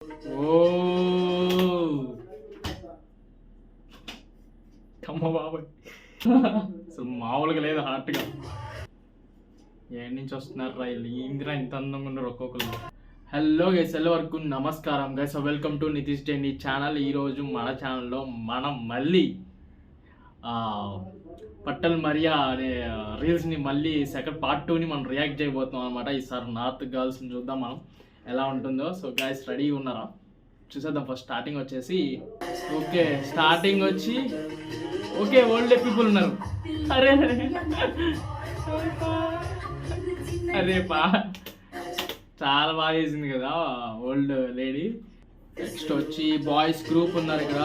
ఓ కమ్మ బాబాయ్ అసలు మామూలుగా లేదు హార్ట్గా. ఏడు నుంచి వస్తున్నారు రైలు ఇందిరా ఇంత అందంగా ఉన్నారు ఒక్కొక్కరు. హలో గైస్, వరకు నమస్కారం guys, welcome to Nitish డెన్నీ channel. ఈరోజు మన ఛానల్లో మనం మళ్ళీ పట్టల్ మరియా అనే రీల్స్ని మళ్ళీ సెకండ్ పార్ట్ 2ని మనం రియాక్ట్ చేయబోతున్నాం అనమాట. ఈసారి నార్త్ గర్ల్స్ని చూద్దాం మనం ఎలా ఉంటుందో. సో గైస్ రెడీగా ఉన్నారా? చూసేద్దాం. ఫస్ట్ స్టార్టింగ్ వచ్చేసి ఓకే, స్టార్టింగ్ వచ్చి ఓకే ఓల్డ్ పీపుల్ ఉన్నారు. అరే అరే పా చాలా బాగా చేసింది కదా ఓల్డ్ లేడీ. నెక్స్ట్ వచ్చి బాయ్స్ గ్రూప్ ఉన్నారు ఇక్కడ.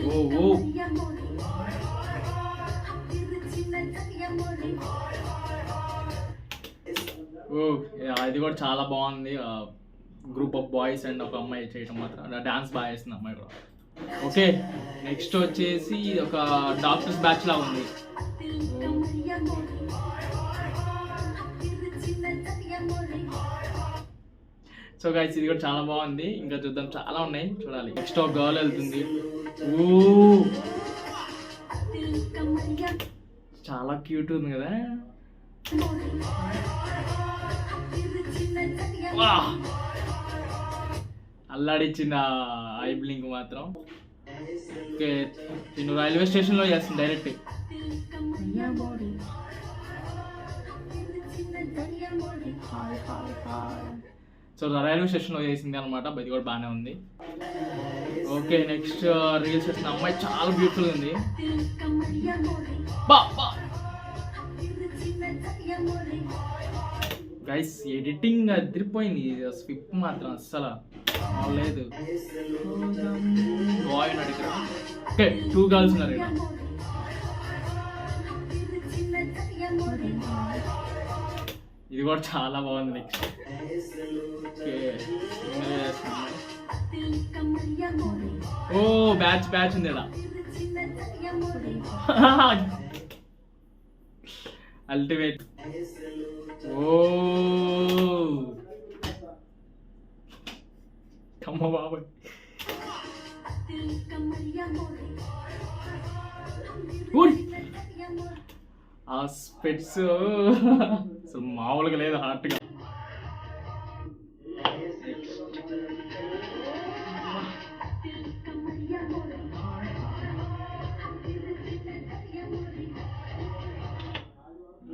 ఓ ఓ ఇది కూడా చాలా బాగుంది. గ్రూప్ ఆఫ్ బాయ్స్ అండ్ ఒక అమ్మాయి చేయటం మాత్రం డాన్స్ బాగా చేస్తుంది అమ్మాయి కూడా. ఓకే నెక్స్ట్ వచ్చేసి ఒక డాక్టర్స్ బ్యాచ్ లా ఉంది. సో గైస్ ఇది కూడా చాలా బాగుంది. ఇంకా చూద్దాం, చాలా ఉన్నాయి చూడాలి. నెక్స్ట్ ఒక గర్ల్ వెళ్తుంది. ఓ చాలా క్యూట్ ఉంది కదా. అల్లాడిచ్చింది ఐ బ్లింక్ మాత్రం. ఓకే నేను రైల్వే స్టేషన్లో చేస్తాను డైరెక్ట్. సో రైల్వే స్టేషన్లో చేసింది అనమాట. ఇది కూడా బాగానే ఉంది. ఓకే నెక్స్ట్ రీల్స్ చేసిన అమ్మాయి చాలా బ్యూటిఫుల్ ఉంది. గైస్ ఎడిటింగ్ అదిరిపోయింది. స్విప్ మాత్రం అస్సలు లేదు. బాయ్ ఉన్నాడు ఇక్కడ. ఓకే 2 గర్ల్స్ ఉన్నారు ఇక్కడ. ఇది కూడా చాలా బాగుంది. నెక్స్ట్ ఓ బ్యాచ్ బ్యాచ్ ఉంది ఇక్కడ. అల్టిమేట్. ఓ కమ్మ బాబాయ్ ఆ స్పెట్స్ అసలు మామూలుగా లేదు హార్ట్గా.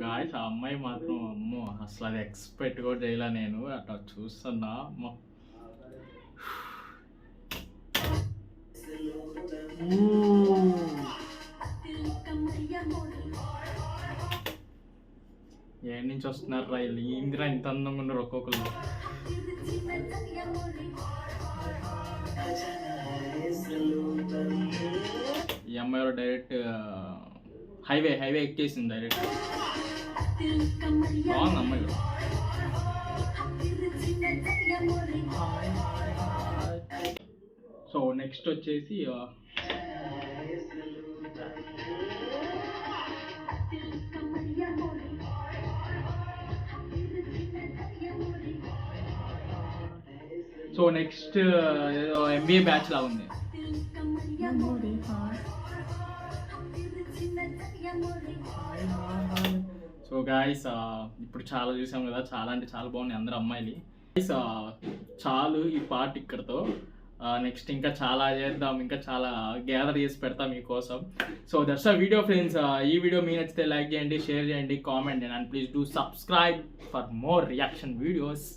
గాయస్ ఆ అమ్మాయి మాత్రం అమ్మో అసలు అది ఎక్స్పెక్ట్ కూడా చేయలే నేను. అట్లా చూస్తున్నా అమ్మో. ఏడు నుంచి వస్తున్నారు రైలు ఇందిరా ఇంత అందంగా ఉన్నారు ఒక్కొక్కరు. ఈ అమ్మాయి డైరెక్ట్ హైవే ఎక్కేసింది డైరెక్ట్. బాగుంది అమ్మాయి కూడా. సో నెక్స్ట్ వచ్చేసి ఎంబీఏ బ్యాచ్ లా ఉంది. సో గాయస్ ఇప్పుడు చాలా చూసాం కదా, చాలా అంటే చాలా బాగున్నాయి అందరు అమ్మాయిలు. చాలు ఈ పార్ట్ ఇక్కడతో. నెక్స్ట్ ఇంకా చాలా చేద్దాం, ఇంకా చాలా గ్యాదర్ చేసి పెడతాం మీకోసం. So that's a video friends. ఈ వీడియో మీ నచ్చితే లైక్ చేయండి, షేర్ చేయండి, కామెంట్ చేయండి, and please do subscribe for more reaction videos.